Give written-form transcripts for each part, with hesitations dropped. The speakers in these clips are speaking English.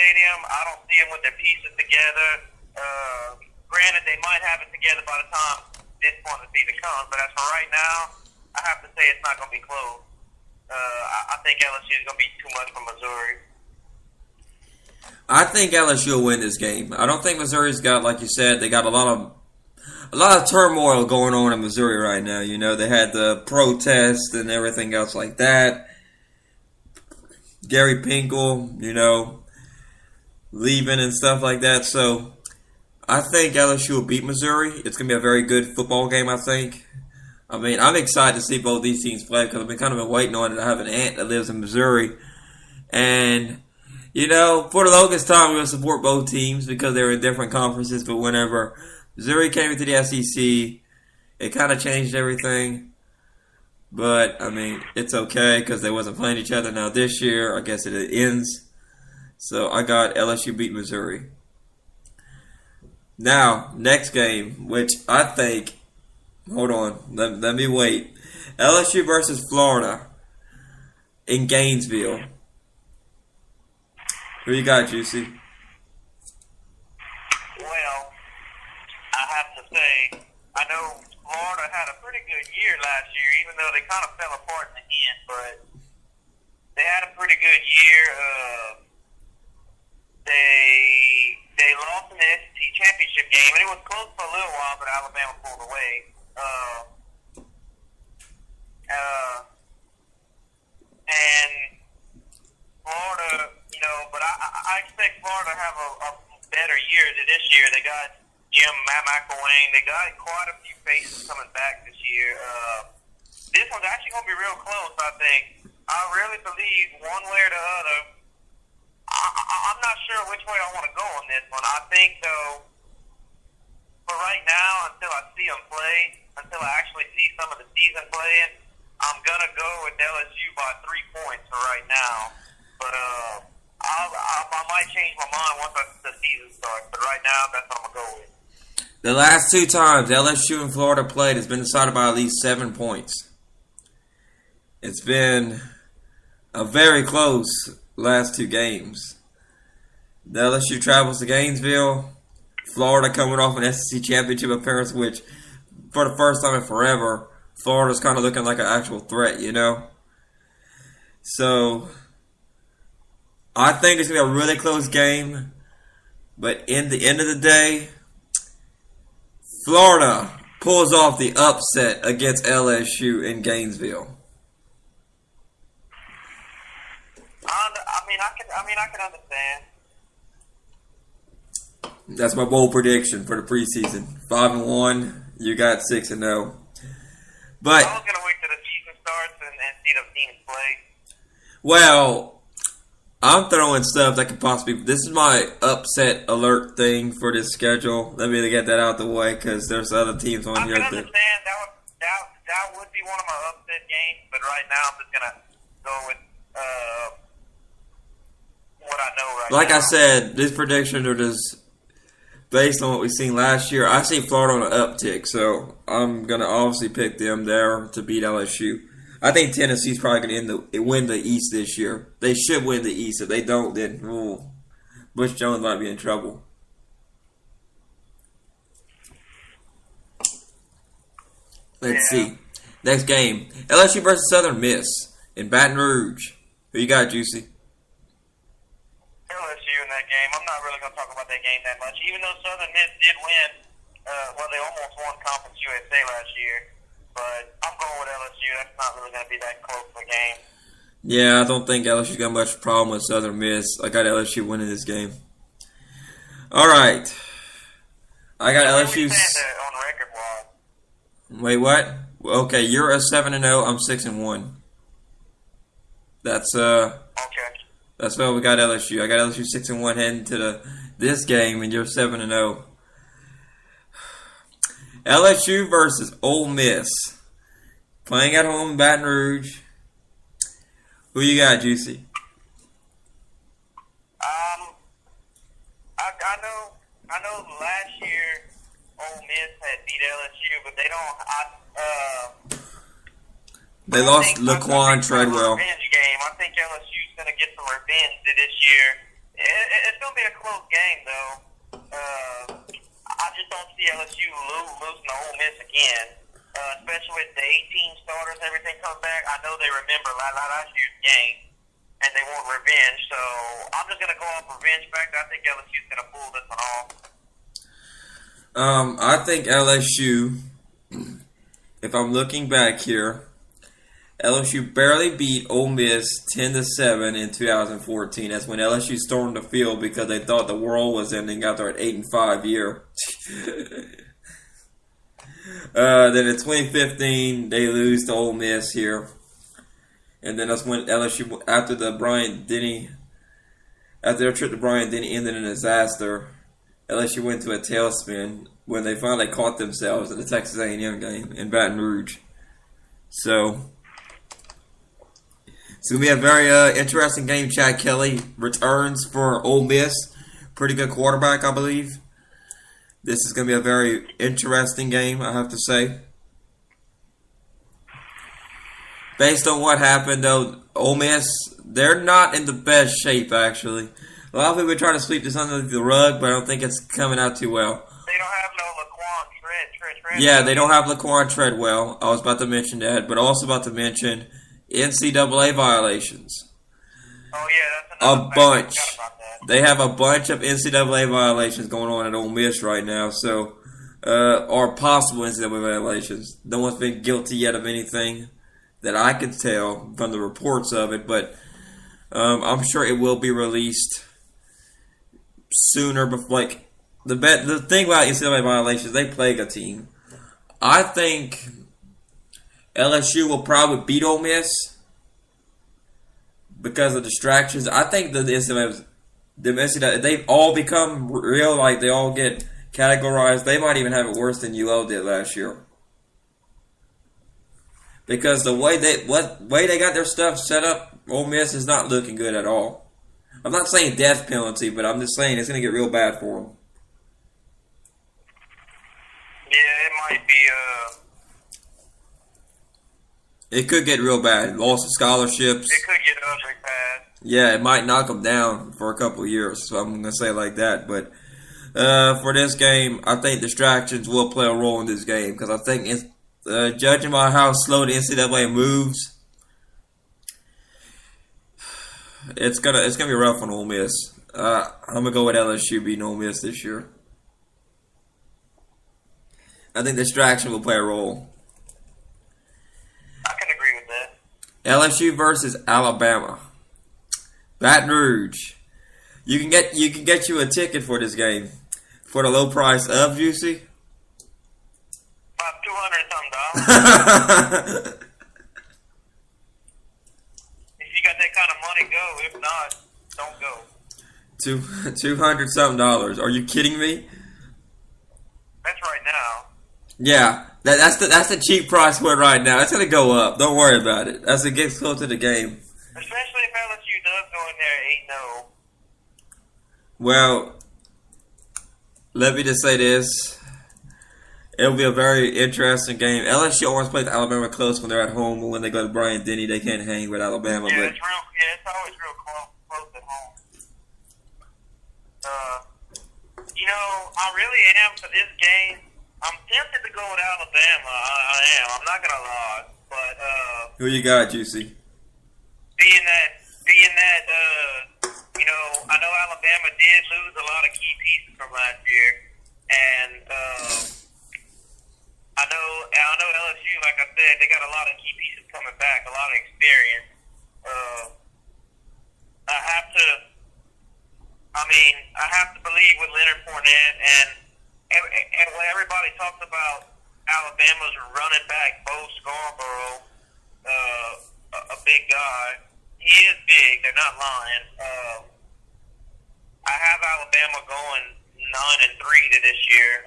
stadium. I don't see them with their pieces together. Granted, they might have it together by the time this point of the season comes, but as for right now, I have to say it's not going to be close. I think LSU is going to be too much for Missouri. I think LSU will win this game. I don't think Missouri's got, like you said, they got a lot of turmoil going on in Missouri right now. You know, they had the protest and everything else like that. Gary Pinkel, you know, leaving and stuff like that. So I think LSU will beat Missouri. It's going to be a very good football game, I think. I mean, I'm excited to see both these teams play because I've been kind of waiting on it. I have an aunt that lives in Missouri. And, you know, for the longest time, we will support both teams because they're in different conferences. But whenever Missouri came into the SEC, it kind of changed everything. But, I mean, it's okay because they wasn't playing each other. Now, this year, I guess it ends. So, I got LSU beat Missouri. Now, next game, which I think... Hold on. Let me wait. LSU versus Florida in Gainesville. Who you got, Juicy? Well, I have to say, I know Florida had a pretty good year last year, even though they kind of fell apart in the end, but they had a pretty good year. They lost in the SEC championship game, and it was close for a little while, but Alabama pulled away. And Florida, you know, but I expect Florida to have a better year than this year. They got Matt McElwain. They got quite a few faces coming back this year. This one's actually going to be real close, I think. I really believe one way or the other. I'm not sure which way I want to go on this one. I think, though, for right now, until I see them play, until I actually see some of the season playing, I'm going to go with LSU by 3 points for right now. But I might change my mind once the season starts. But right now, that's what I'm going to go with. The last 2 times LSU and Florida played has been decided by at least 7 points. It's been a very close last 2 games. The LSU travels to Gainesville. Florida coming off an SEC championship appearance, which for the first time in forever, Florida's kind of looking like an actual threat, you know? So, I think it's going to be a really close game. But in the end of the day, Florida pulls off the upset against LSU in Gainesville. I can understand. That's my bold prediction for the preseason. 5-1. You got 6-0. But I was gonna wait till the season starts and see the teams play. Well, I'm throwing stuff that could possibly. This is my upset alert thing for this schedule. Let me get that out the way because there's other teams on here. I can understand that would be one of my upset games, but right now I'm just gonna go with what I know right now. Like I said, these predictions are just based on what we've seen last year. I see Florida on an uptick, so I'm gonna obviously pick them there to beat LSU. I think Tennessee's probably going to win the East this year. They should win the East. If they don't, then Butch Jones might be in trouble. Let's see. Next game. LSU versus Southern Miss in Baton Rouge. Who you got, Juicy? LSU in that game. I'm not really going to talk about that game that much. Even though Southern Miss did win, they almost won Conference USA last year. But I'm going with LSU. That's not really going to be that close of a game. Yeah, I don't think LSU's got much problem with Southern Miss. I got LSU winning this game. All right. I got LSU. On record, wait, what? Okay, you're a 7-0. I'm 6-1. That's Okay. That's what we got LSU. I got LSU 6-1 heading to this game, and you're 7-0. LSU versus Ole Miss. Playing at home in Baton Rouge. Who you got, Juicy? I know last year Ole Miss had beat LSU, but they don't. They lost Laquan Treadwell. Revenge game. I think LSU's going to get some revenge this year It's going to be a close game, though. I just don't see LSU losing to Ole Miss again, especially with the 18 starters and everything comes back. I know they remember last year's game, and they want revenge. So I'm just going to go off revenge factor. I think LSU's going to pull this one off. I think LSU, if I'm looking back here, LSU barely beat Ole Miss 10-7 in 2014. That's when LSU stormed the field because they thought the world was ending after an 8-5 year. Then in 2015, they lose to Ole Miss here. And then that's when LSU, after their trip to Bryant-Denny ended in a disaster, LSU went to a tailspin when they finally caught themselves in the Texas A&M game in Baton Rouge. So it's going to be a very interesting game. Chad Kelly returns for Ole Miss. Pretty good quarterback, I believe. This is going to be a very interesting game, I have to say. Based on what happened, though, Ole Miss, they're not in the best shape, actually. A lot of people are trying to sweep this under the rug, but I don't think it's coming out too well. They don't have no Laquan Treadwell. Yeah, they don't have Laquan Treadwell. I was about to mention that, but also about to mention NCAA violations. Oh, yeah, that's another a bunch. They have a bunch of NCAA violations going on at Ole Miss right now, so or possible NCAA violations. No one's been guilty yet of anything that I can tell from the reports of it, but I'm sure it will be released sooner. Before, like the thing about NCAA violations, they plague a team. I think LSU will probably beat Ole Miss because of distractions. I think the NCAA, they've all become real. Like they all get categorized. They might even have it worse than UL did last year because the way they got their stuff set up, Ole Miss is not looking good at all. I'm not saying death penalty, but I'm just saying it's going to get real bad for them. Yeah, it might be. It could get real bad. Loss of scholarships. It could get ugly bad. Yeah, it might knock them down for a couple of years. So I'm going to say it like that. But for this game, I think distractions will play a role in this game because I think, judging by how slow the NCAA moves, it's gonna be rough on Ole Miss. I'm gonna go with LSU beating Ole Miss this year. I think distraction will play a role. I can agree with that. LSU versus Alabama. Baton Rouge. You can get you a ticket for this game for the low price of Juicy. About $200 something. If you got that kind of money, go. If not, don't go. $200 something. Are you kidding me? That's right now. Yeah, that's the cheap price for it right now. It's gonna go up. Don't worry about it. As it gets closer to the game. Especially if LSU does go in there 8-0. Well, let me just say this. It'll be a very interesting game. LSU always plays Alabama close when they're at home, but when they go to Bryant-Denny, they can't hang with Alabama. Yeah, but it's always real close at home. I really am for this game. I'm tempted to go with Alabama. I am. I'm not gonna lie, but who you got, Juicy? Being that, I know Alabama did lose a lot of key pieces from last year, and I know LSU, like I said, they got a lot of key pieces coming back, a lot of experience. I have to believe with Leonard Fournette and when everybody talks about Alabama's running back, Bo Scarborough, a big guy. He is big. They're not lying. I have Alabama going 9-3 to this year.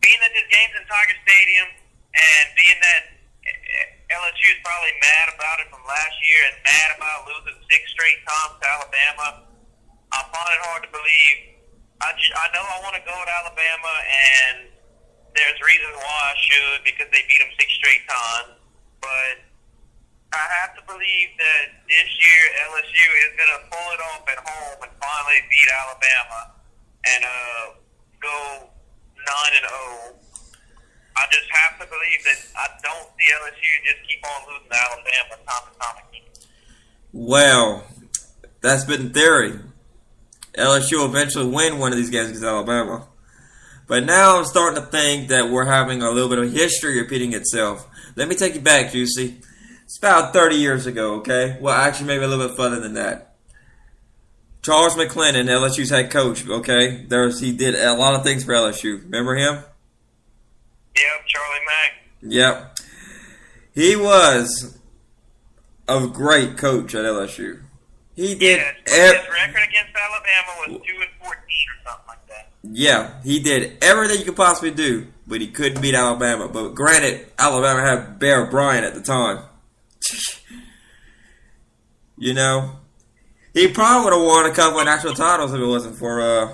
Being that this game's in Tiger Stadium, and being that LSU is probably mad about it from last year and mad about losing 6 straight times to Alabama, I find it hard to believe. I know I want to go with Alabama, and there's reasons why I should because they beat them 6 straight times. But I have to believe that this year LSU is going to pull it off at home and finally beat Alabama and go 9-0. I just have to believe that I don't see LSU just keep on losing to Alabama time and time again. Well, that's been theory. LSU will eventually win one of these games against Alabama. But now I'm starting to think that we're having a little bit of history repeating itself. Let me take you back, Juicy. It's about 30 years ago, okay? Well, actually, maybe a little bit further than that. Charles McClendon, LSU's head coach, okay? He did a lot of things for LSU. Remember him? Yep, Charlie Mack. Yep. He was a great coach at LSU. He did. His record against Alabama was 2-14 or something like that. Yeah, he did everything you could possibly do, but he couldn't beat Alabama. But granted, Alabama had Bear Bryant at the time. You know, he probably would have won a couple of national titles if it wasn't for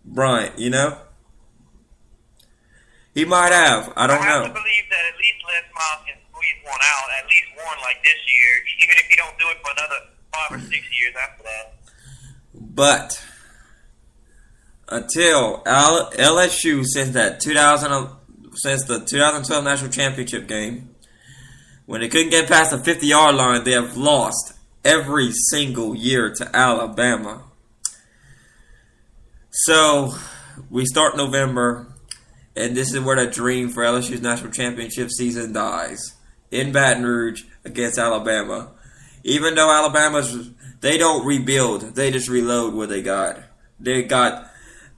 Bryant. You know, he might have. I don't know. I have to believe that at least Les Miles can squeeze one out, at least one like this year, even if you don't do it for another 5 or 6 years after that. But until LSU since the 2012 national championship game, when they couldn't get past the 50-yard line, they have lost every single year to Alabama. So we start November, and this is where the dream for LSU's national championship season dies. In Baton Rouge against Alabama. Even though they don't rebuild, they just reload what they got. They got, I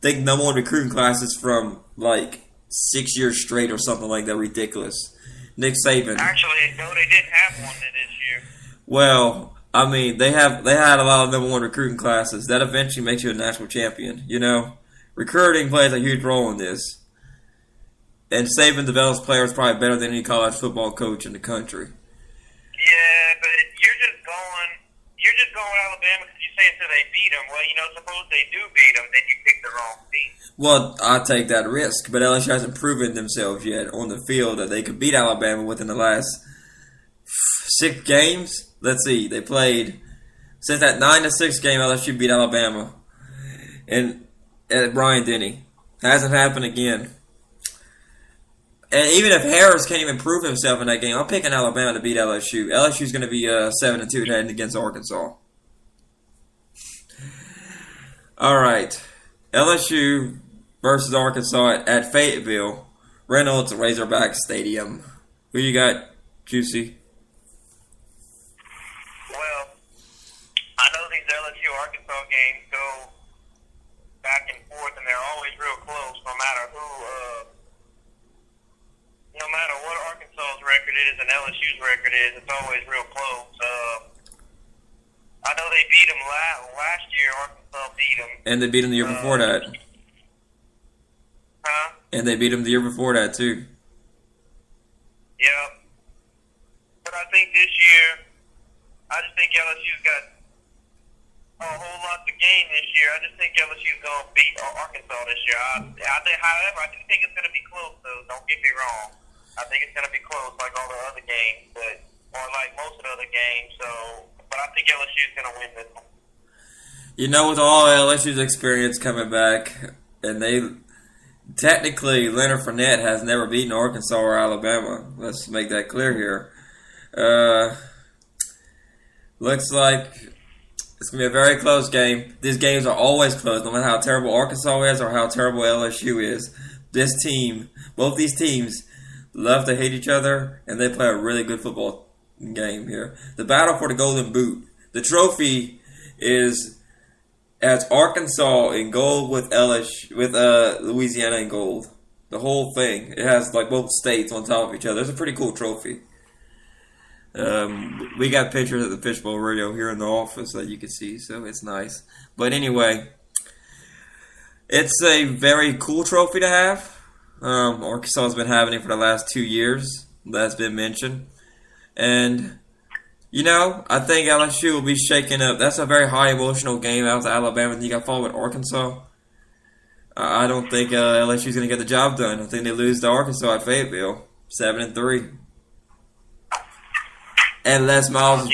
think, number one recruiting classes from like 6 years straight or something like that. Ridiculous. Nick Saban. Actually, no, they didn't have one this year. Well, I mean, they had a lot of number one recruiting classes. That eventually makes you a national champion. You know, recruiting plays a huge role in this. And Saban develops players probably better than any college football coach in the country. Yeah, but you're just going with Alabama because you say until they beat them. Well, you know, suppose they do beat them, then you pick the wrong team. Well, I take that risk, but LSU hasn't proven themselves yet on the field that they could beat Alabama within the last 6 games. Let's see, they played since that 9-6 game. LSU beat Alabama, and at Bryant Denny hasn't happened again. And even if Harris can't even prove himself in that game, I'm picking Alabama to beat LSU. LSU's going to be 7-2 heading against Arkansas. All right, LSU versus Arkansas at Fayetteville, Reynolds Razorback Stadium. Who you got, Juicy? Well, I know these LSU-Arkansas games go back and forth, and they're always real close, no matter who. No matter what Arkansas's record is and LSU's record is, it's always real close. I know they beat them last year. Arkansas beat them. And they beat them the year before that. Huh? And they beat them the year before that, too. Yeah. But I think this year, I just think LSU's got a whole lot to gain this year. I just think LSU's going to beat Arkansas this year. However, I do think it's going to be close, though. Don't get me wrong. I think it's going to be close like all the other games, or like most of the other games. But I think LSU's going to win this one. You know, with all LSU's experience coming back, and technically Leonard Fournette has never beaten Arkansas or Alabama. Let's make that clear here. Looks like it's going to be a very close game. These games are always close, no matter how terrible Arkansas is or how terrible LSU is. Both these teams, love to hate each other, and they play a really good football game here. The battle for the Golden Boot. The trophy has Arkansas in gold with Louisiana in gold. The whole thing. It has like both states on top of each other. It's a pretty cool trophy. We got pictures of the Fishbowl Radio here in the office that you can see, so it's nice. But anyway, it's a very cool trophy to have. Arkansas has been having it for the last 2 years. That's been mentioned. And, you know, I think LSU will be shaking up. That's a very high emotional game out of Alabama. And you got followed with Arkansas. I don't think LSU is going to get the job done. I think they lose to Arkansas at Fayetteville, 7-3. And Les Miles